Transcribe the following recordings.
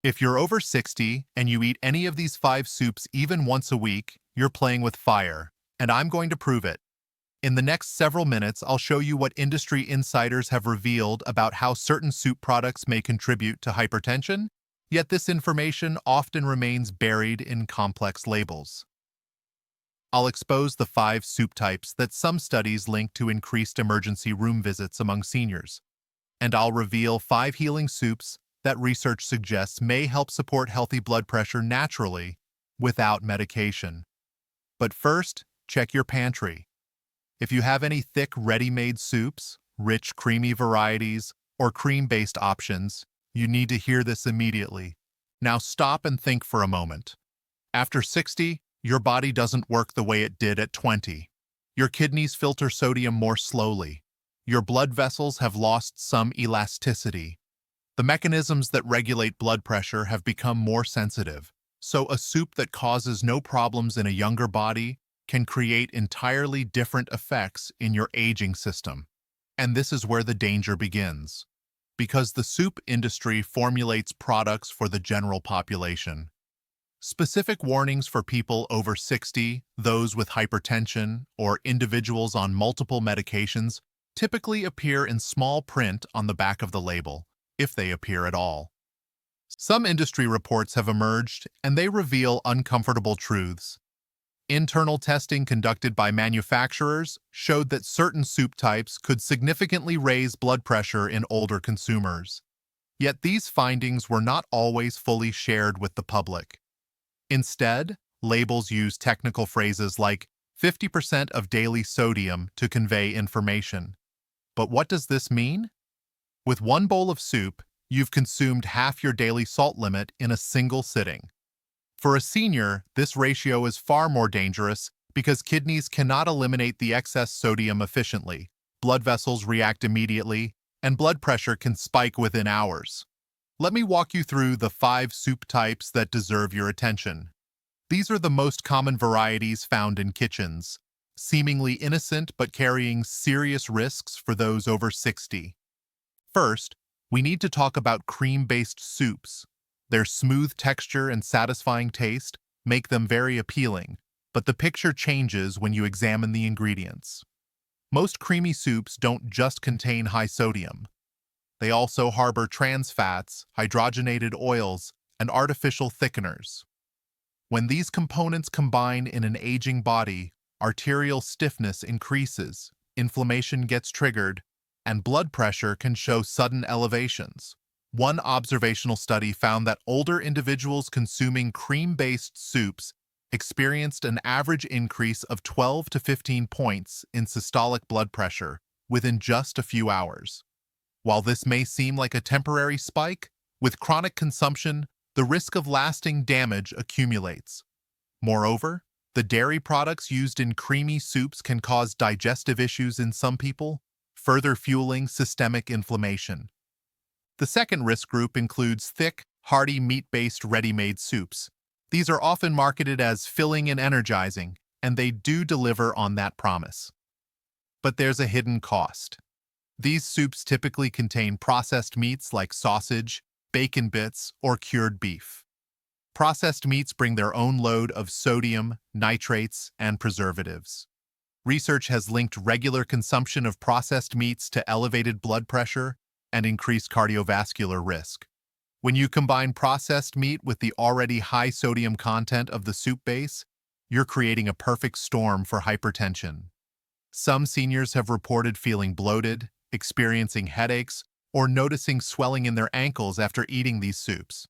If you're over 60 and you eat any of these 5 soups even once a week, you're playing with fire, and I'm going to prove it. In the next several minutes, I'll show you what industry insiders have revealed about how certain soup products may contribute to hypertension, yet this information often remains buried in complex labels. I'll expose the 5 soup types that some studies link to increased emergency room visits among seniors, and I'll reveal 5 healing soups that research suggests may help support healthy blood pressure naturally without medication. But first, check your pantry. If you have any thick, ready-made soups, rich, creamy varieties, or cream-based options, you need to hear this immediately. Now stop and think for a moment. After 60, your body doesn't work the way it did at 20. Your kidneys filter sodium more slowly. Your blood vessels have lost some elasticity. The mechanisms that regulate blood pressure have become more sensitive, so a soup that causes no problems in a younger body can create entirely different effects in your aging system. And this is where the danger begins. Because the soup industry formulates products for the general population. Specific warnings for people over 60, those with hypertension, or individuals on multiple medications typically appear in small print on the back of the label, if they appear at all. Some industry reports have emerged, and they reveal uncomfortable truths. Internal testing conducted by manufacturers showed that certain soup types could significantly raise blood pressure in older consumers. Yet these findings were not always fully shared with the public. Instead, labels use technical phrases like 50% of daily sodium to convey information. But what does this mean? With one bowl of soup, you've consumed half your daily salt limit in a single sitting. For a senior, this ratio is far more dangerous because kidneys cannot eliminate the excess sodium efficiently, blood vessels react immediately, and blood pressure can spike within hours. Let me walk you through the 5 soup types that deserve your attention. These are the most common varieties found in kitchens, seemingly innocent but carrying serious risks for those over 60. First, we need to talk about cream-based soups. Their smooth texture and satisfying taste make them very appealing, but the picture changes when you examine the ingredients. Most creamy soups don't just contain high sodium. They also harbor trans fats, hydrogenated oils, and artificial thickeners. When these components combine in an aging body, arterial stiffness increases, inflammation gets triggered, and blood pressure can show sudden elevations. One observational study found that older individuals consuming cream-based soups experienced an average increase of 12 to 15 points in systolic blood pressure within just a few hours. While this may seem like a temporary spike, with chronic consumption, the risk of lasting damage accumulates. Moreover, the dairy products used in creamy soups can cause digestive issues in some people, further fueling systemic inflammation. The second risk group includes thick, hearty meat-based ready-made soups. These are often marketed as filling and energizing, and they do deliver on that promise. But there's a hidden cost. These soups typically contain processed meats like sausage, bacon bits, or cured beef. Processed meats bring their own load of sodium, nitrates, and preservatives. Research has linked regular consumption of processed meats to elevated blood pressure and increased cardiovascular risk. When you combine processed meat with the already high sodium content of the soup base, you're creating a perfect storm for hypertension. Some seniors have reported feeling bloated, experiencing headaches, or noticing swelling in their ankles after eating these soups.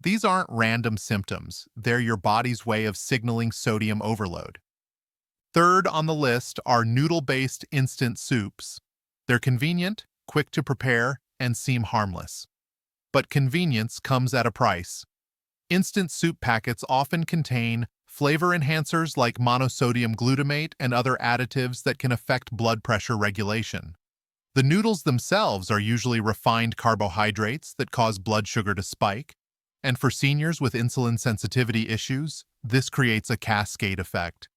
These aren't random symptoms, they're your body's way of signaling sodium overload. Third on the list are noodle-based instant soups. They're convenient, quick to prepare, and seem harmless. But convenience comes at a price. Instant soup packets often contain flavor enhancers like monosodium glutamate and other additives that can affect blood pressure regulation. The noodles themselves are usually refined carbohydrates that cause blood sugar to spike, and for seniors with insulin sensitivity issues, this creates a cascade effect.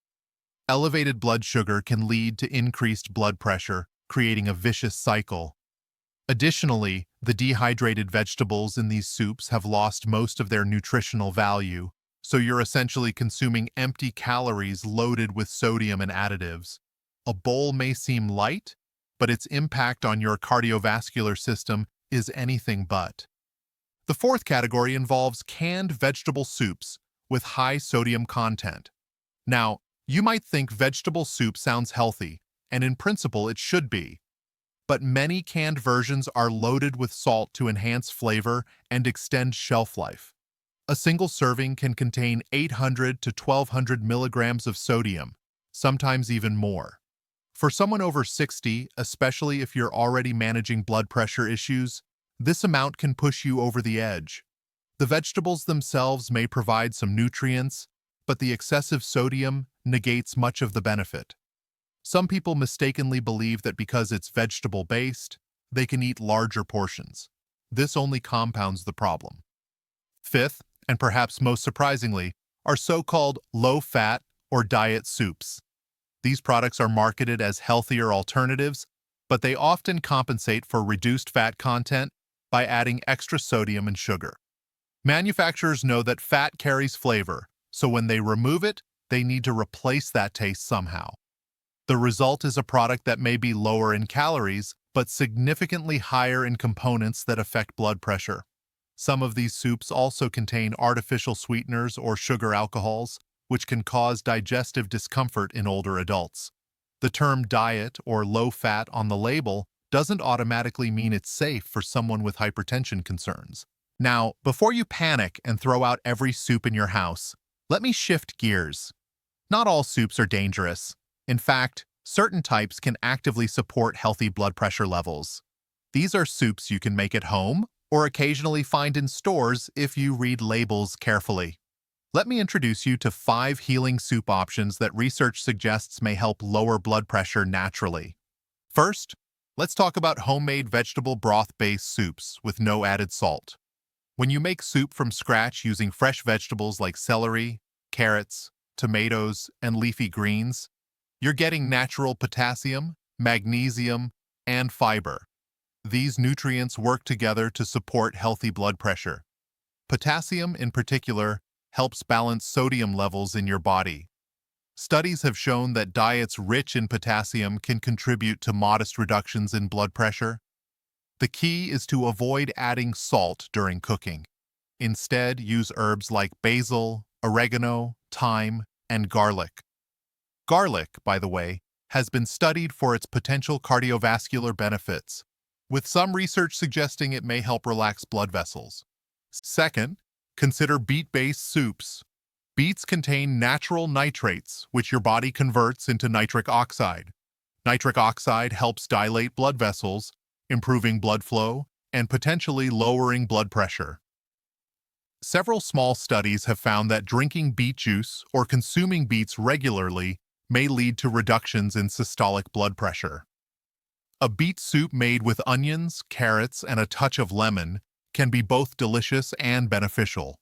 Elevated blood sugar can lead to increased blood pressure, creating a vicious cycle. Additionally, The dehydrated vegetables in these soups have lost most of their nutritional value, so you're essentially consuming empty calories loaded with sodium and additives. A bowl may seem light, but its impact on your cardiovascular system is anything but. The fourth category involves canned vegetable soups with high sodium content. Now, you might think vegetable soup sounds healthy, and in principle it should be. But many canned versions are loaded with salt to enhance flavor and extend shelf life. A single serving can contain 800 to 1200 milligrams of sodium, sometimes even more. For someone over 60, especially if you're already managing blood pressure issues, this amount can push you over the edge. The vegetables themselves may provide some nutrients, but the excessive sodium negates much of the benefit. Some people mistakenly believe that because it's vegetable-based, they can eat larger portions. This only compounds the problem. Fifth, and perhaps most surprisingly, are so-called low-fat or diet soups. These products are marketed as healthier alternatives, but they often compensate for reduced fat content by adding extra sodium and sugar. Manufacturers know that fat carries flavor, so when they remove it, they need to replace that taste somehow. The result is a product that may be lower in calories, but significantly higher in components that affect blood pressure. Some of these soups also contain artificial sweeteners or sugar alcohols, which can cause digestive discomfort in older adults. The term diet or low fat on the label doesn't automatically mean it's safe for someone with hypertension concerns. Now, before you panic and throw out every soup in your house, let me shift gears. Not all soups are dangerous. In fact, certain types can actively support healthy blood pressure levels. These are soups you can make at home or occasionally find in stores if you read labels carefully. Let me introduce you to 5 healing soup options that research suggests may help lower blood pressure naturally. First, let's talk about homemade vegetable broth-based soups with no added salt. When you make soup from scratch using fresh vegetables like celery, carrots, tomatoes, and leafy greens, you're getting natural potassium, magnesium, and fiber. These nutrients work together to support healthy blood pressure. Potassium, in particular, helps balance sodium levels in your body. Studies have shown that diets rich in potassium can contribute to modest reductions in blood pressure. The key is to avoid adding salt during cooking. Instead, use herbs like basil, oregano, thyme, and garlic. Garlic, by the way, has been studied for its potential cardiovascular benefits, with some research suggesting it may help relax blood vessels. Second, consider beet-based soups. Beets contain natural nitrates, which your body converts into nitric oxide. Nitric oxide helps dilate blood vessels, improving blood flow, and potentially lowering blood pressure. Several small studies have found that drinking beet juice or consuming beets regularly may lead to reductions in systolic blood pressure. A beet soup made with onions, carrots, and a touch of lemon can be both delicious and beneficial.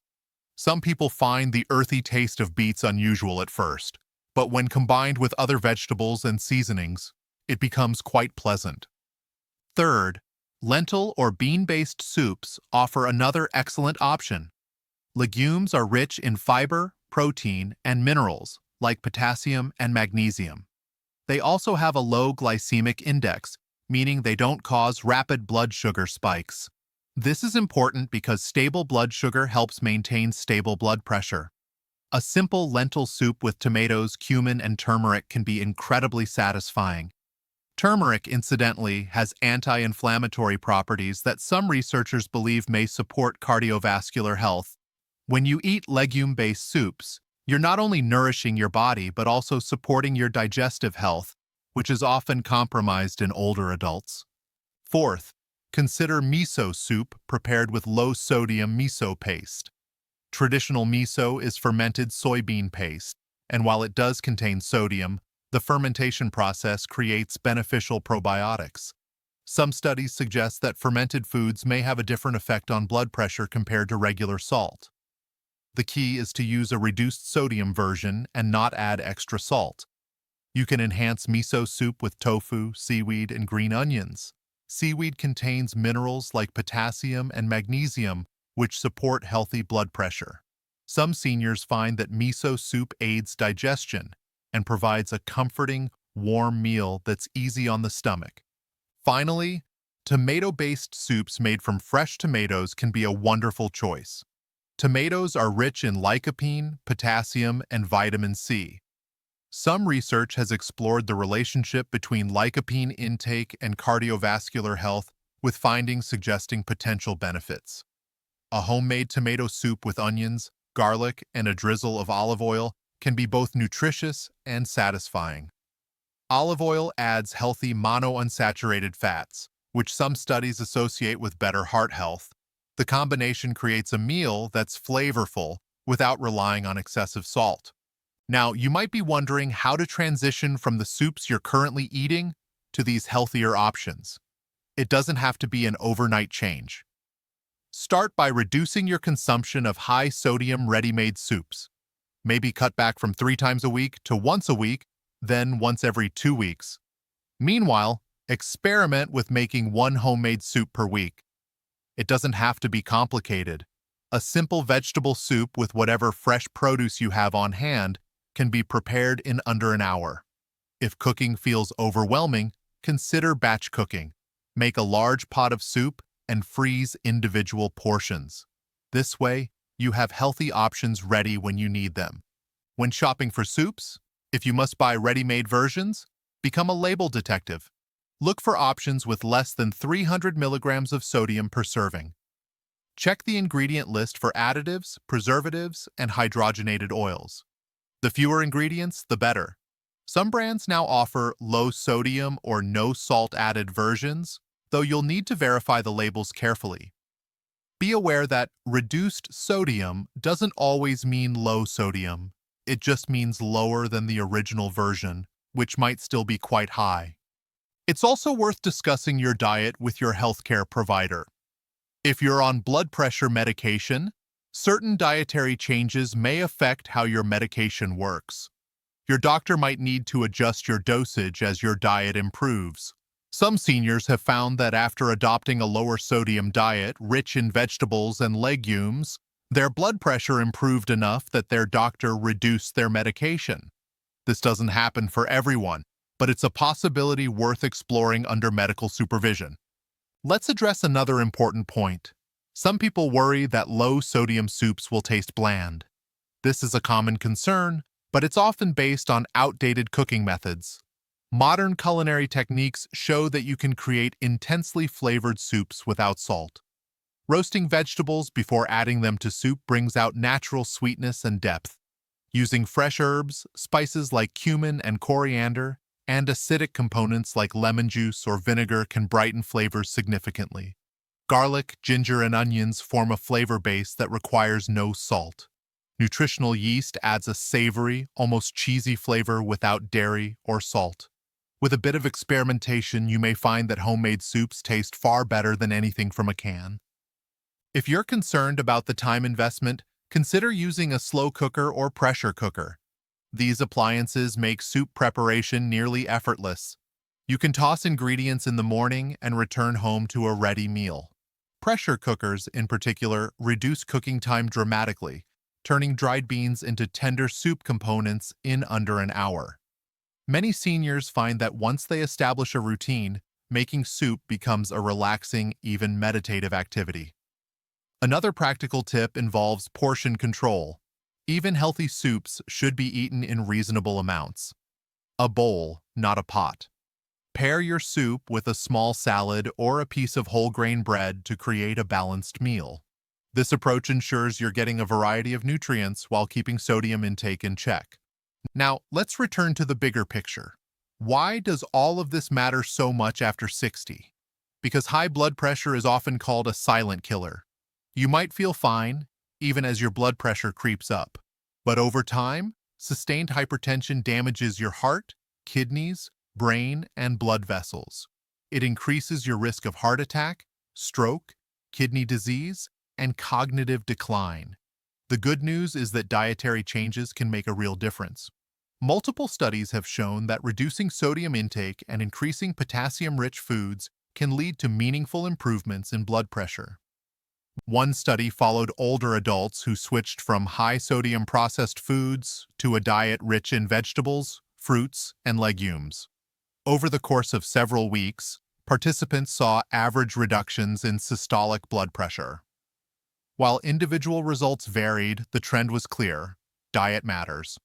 Some people find the earthy taste of beets unusual at first, but when combined with other vegetables and seasonings, it becomes quite pleasant. Third, lentil or bean-based soups offer another excellent option. Legumes are rich in fiber, protein, and minerals, like potassium and magnesium. They also have a low glycemic index, meaning they don't cause rapid blood sugar spikes. This is important because stable blood sugar helps maintain stable blood pressure. A simple lentil soup with tomatoes, cumin, and turmeric can be incredibly satisfying. Turmeric, incidentally, has anti-inflammatory properties that some researchers believe may support cardiovascular health. When you eat legume-based soups, you're not only nourishing your body but also supporting your digestive health, which is often compromised in older adults. Fourth, consider miso soup prepared with low-sodium miso paste. Traditional miso is fermented soybean paste, and while it does contain sodium, the fermentation process creates beneficial probiotics. Some studies suggest that fermented foods may have a different effect on blood pressure compared to regular salt. The key is to use a reduced sodium version and not add extra salt. You can enhance miso soup with tofu, seaweed, and green onions. Seaweed contains minerals like potassium and magnesium, which support healthy blood pressure. Some seniors find that miso soup aids digestion and provides a comforting, warm meal that's easy on the stomach. Finally, tomato-based soups made from fresh tomatoes can be a wonderful choice. Tomatoes are rich in lycopene, potassium, and vitamin C. Some research has explored the relationship between lycopene intake and cardiovascular health, with findings suggesting potential benefits. A homemade tomato soup with onions, garlic, and a drizzle of olive oil can be both nutritious and satisfying. Olive oil adds healthy monounsaturated fats, which some studies associate with better heart health. The combination creates a meal that's flavorful without relying on excessive salt. Now, you might be wondering how to transition from the soups you're currently eating to these healthier options. It doesn't have to be an overnight change. Start by reducing your consumption of high-sodium ready-made soups. Maybe cut back from 3 times a week to once a week, then once every 2 weeks. Meanwhile, experiment with making one homemade soup per week. It doesn't have to be complicated. A simple vegetable soup with whatever fresh produce you have on hand can be prepared in under an hour. If cooking feels overwhelming, consider batch cooking. Make a large pot of soup and freeze individual portions. This way, you have healthy options ready when you need them. When shopping for soups, if you must buy ready-made versions, become a label detective. Look for options with less than 300 milligrams of sodium per serving. Check the ingredient list for additives, preservatives, and hydrogenated oils. The fewer ingredients, the better. Some brands now offer low sodium or no salt added versions, though you'll need to verify the labels carefully. Be aware that reduced sodium doesn't always mean low sodium. It just means lower than the original version, which might still be quite high. It's also worth discussing your diet with your healthcare provider. If you're on blood pressure medication, certain dietary changes may affect how your medication works. Your doctor might need to adjust your dosage as your diet improves. Some seniors have found that after adopting a lower sodium diet rich in vegetables and legumes, their blood pressure improved enough that their doctor reduced their medication. This doesn't happen for everyone, but it's a possibility worth exploring under medical supervision. Let's address another important point. Some people worry that low-sodium soups will taste bland. This is a common concern, but it's often based on outdated cooking methods. Modern culinary techniques show that you can create intensely flavored soups without salt. Roasting vegetables before adding them to soup brings out natural sweetness and depth. Using fresh herbs, spices like cumin and coriander, and acidic components like lemon juice or vinegar can brighten flavors significantly. Garlic, ginger, and onions form a flavor base that requires no salt. Nutritional yeast adds a savory, almost cheesy flavor without dairy or salt. With a bit of experimentation, you may find that homemade soups taste far better than anything from a can. If you're concerned about the time investment, consider using a slow cooker or pressure cooker. These appliances make soup preparation nearly effortless. You can toss ingredients in the morning and return home to a ready meal. Pressure cookers, in particular, reduce cooking time dramatically, turning dried beans into tender soup components in under an hour. Many seniors find that once they establish a routine, making soup becomes a relaxing, even meditative activity. Another practical tip involves portion control. Even healthy soups should be eaten in reasonable amounts. A bowl, not a pot. Pair your soup with a small salad or a piece of whole grain bread to create a balanced meal. This approach ensures you're getting a variety of nutrients while keeping sodium intake in check. Now, let's return to the bigger picture. Why does all of this matter so much after 60? Because high blood pressure is often called a silent killer. You might feel fine, even as your blood pressure creeps up. But over time, sustained hypertension damages your heart, kidneys, brain, and blood vessels. It increases your risk of heart attack, stroke, kidney disease, and cognitive decline. The good news is that dietary changes can make a real difference. Multiple studies have shown that reducing sodium intake and increasing potassium-rich foods can lead to meaningful improvements in blood pressure. One study followed older adults who switched from high-sodium processed foods to a diet rich in vegetables, fruits, and legumes. Over the course of several weeks, participants saw average reductions in systolic blood pressure. While individual results varied, the trend was clear: diet matters.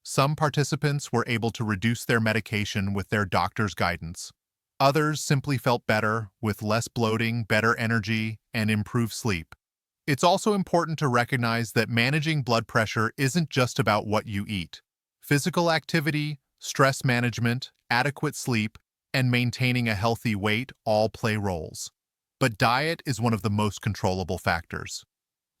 Some participants were able to reduce their medication with their doctor's guidance. Others simply felt better, with less bloating, better energy, and improved sleep. It's also important to recognize that managing blood pressure isn't just about what you eat. Physical activity, stress management, adequate sleep, and maintaining a healthy weight all play roles. But diet is one of the most controllable factors.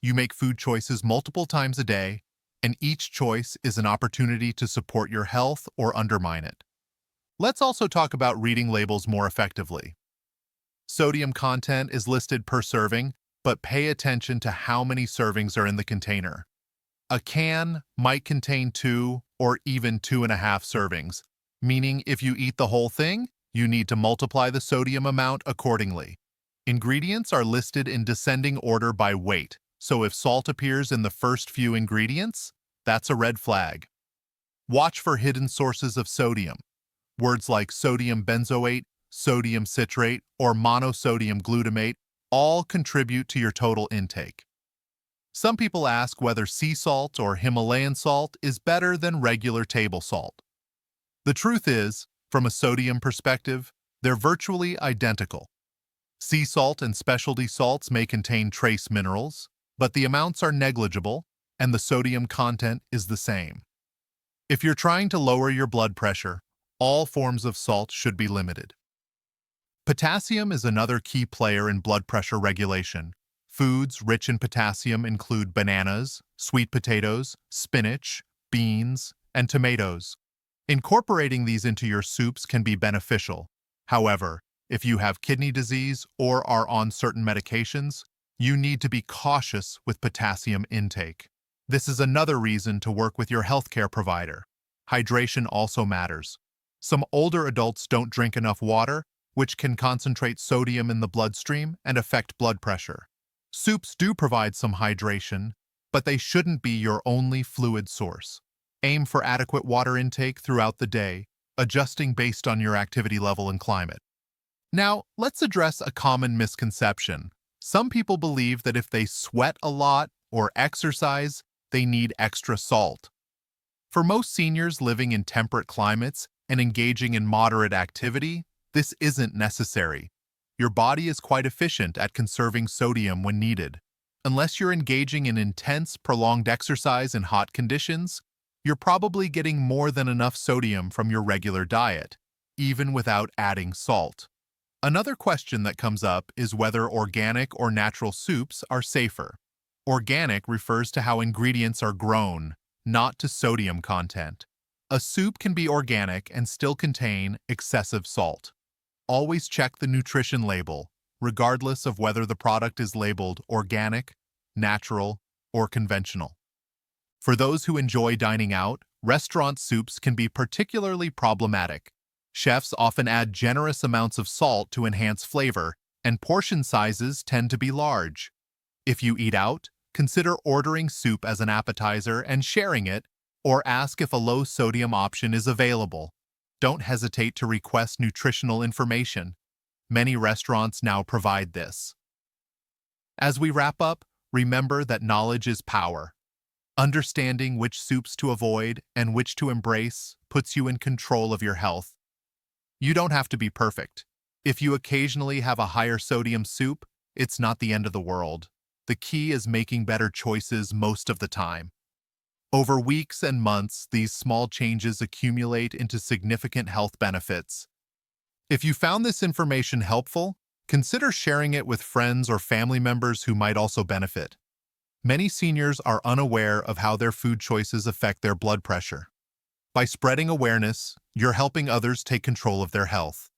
You make food choices multiple times a day, and each choice is an opportunity to support your health or undermine it. Let's also talk about reading labels more effectively. Sodium content is listed per serving, but pay attention to how many servings are in the container. A can might contain 2 or even 2.5 servings, meaning if you eat the whole thing, you need to multiply the sodium amount accordingly. Ingredients are listed in descending order by weight, so if salt appears in the first few ingredients, that's a red flag. Watch for hidden sources of sodium. Words like sodium benzoate, sodium citrate, or monosodium glutamate all contribute to your total intake. Some people ask whether sea salt or Himalayan salt is better than regular table salt. The truth is, from a sodium perspective, they're virtually identical. Sea salt and specialty salts may contain trace minerals, but the amounts are negligible and the sodium content is the same. If you're trying to lower your blood pressure, all forms of salt should be limited. Potassium is another key player in blood pressure regulation. Foods rich in potassium include bananas, sweet potatoes, spinach, beans, and tomatoes. Incorporating these into your soups can be beneficial. However, if you have kidney disease or are on certain medications, you need to be cautious with potassium intake. This is another reason to work with your healthcare provider. Hydration also matters. Some older adults don't drink enough water, which can concentrate sodium in the bloodstream and affect blood pressure. Soups do provide some hydration, but they shouldn't be your only fluid source. Aim for adequate water intake throughout the day, adjusting based on your activity level and climate. Now, let's address a common misconception. Some people believe that if they sweat a lot or exercise, they need extra salt. For most seniors living in temperate climates and engaging in moderate activity, this isn't necessary. Your body is quite efficient at conserving sodium when needed. Unless you're engaging in intense, prolonged exercise in hot conditions, you're probably getting more than enough sodium from your regular diet, even without adding salt. Another question that comes up is whether organic or natural soups are safer. Organic refers to how ingredients are grown, not to sodium content. A soup can be organic and still contain excessive salt. Always check the nutrition label, regardless of whether the product is labeled organic, natural, or conventional. For those who enjoy dining out, restaurant soups can be particularly problematic. Chefs often add generous amounts of salt to enhance flavor, and portion sizes tend to be large. If you eat out, consider ordering soup as an appetizer and sharing it, or ask if a low-sodium option is available. Don't hesitate to request nutritional information. Many restaurants now provide this. As we wrap up, remember that knowledge is power. Understanding which soups to avoid and which to embrace puts you in control of your health. You don't have to be perfect. If you occasionally have a higher sodium soup, it's not the end of the world. The key is making better choices most of the time. Over weeks and months, these small changes accumulate into significant health benefits. If you found this information helpful, consider sharing it with friends or family members who might also benefit. Many seniors are unaware of how their food choices affect their blood pressure. By spreading awareness, you're helping others take control of their health.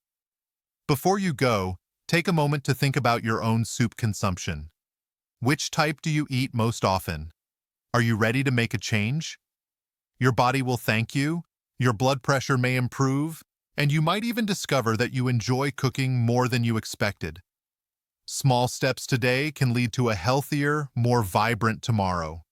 Before you go, take a moment to think about your own soup consumption. Which type do you eat most often? Are you ready to make a change? Your body will thank you, your blood pressure may improve, And you might even discover that you enjoy cooking more than you expected. Small steps today can lead to a healthier, more vibrant tomorrow.